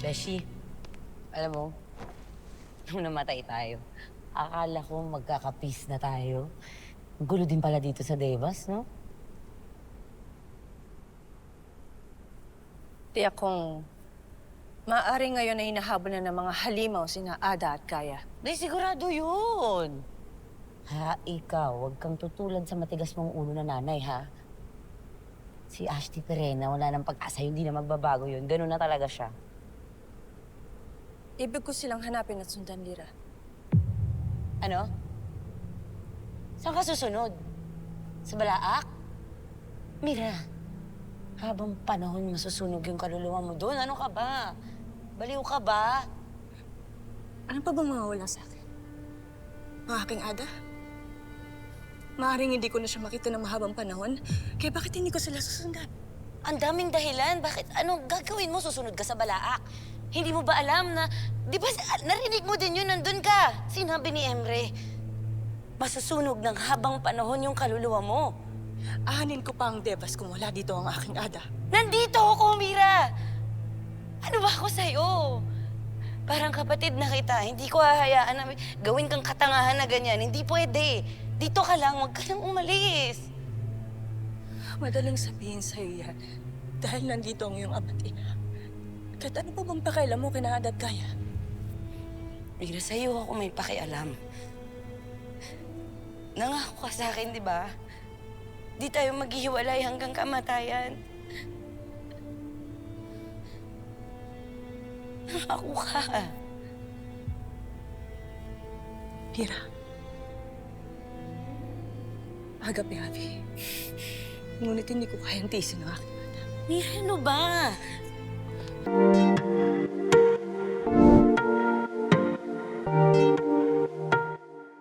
Beshi, alam mo, nung namatay tayo, akala ko magkakapis na tayo. Ang gulo din pala dito sa Devas, no? Tiyak kong maaari ngayon na hinahabol na ng mga halimaw sina Ada at Kaya. Di, sigurado yun. Ha, ikaw, huwag kang tutulad sa matigas mong ulo na nanay, ha? Si Ashti Perena, wala nang pag-asa, hindi na magbabago yun. Ganun na talaga siya. Ibig ko silang hanapin at sundan, Lira. Ano? Saan ka susunod? Sa Balaak? Mira, habang panahon masusunog yung kaluluwa mo doon, ano ka ba? Baliw ka ba? Ano pa bang mawawala sa akin? Ang aking Ada? Maaaring hindi ko na siya makita ng mahabang panahon, kaya bakit hindi ko sila susundan? Ang daming dahilan. Bakit? Anong gagawin mo? Susunod ka sa Balaak? Hindi mo ba alam na... Di ba narinig mo din yun? Nandun ka. Sinabi ni Emre. Masusunog ng habang panahon yung kaluluwa mo. Ahanin ko pa ang Devas kung wala dito ang aking Ada. Nandito ako, Mira! Ano ba ako sa'yo? Parang kapatid na kita. Hindi ko hahayaan na gawin kang katangahan na ganyan. Hindi pwede. Dito ka lang. Huwag ka nang umalis. Madaling sabihin sa'yo yan dahil nandito ang iyong ama't ina. Kahit ano pa bang pakialam mo kina Ada at Kaya? Mira, sa'yo ako may pakialam. Nangako ka sa akin, di ba? Di tayo maghihiwalay hanggang kamatayan. Nangako ka. Mira. Agapi-abi. Ngunit hindi ko kayang tiisin ang aking Ada. Mira, ano ba?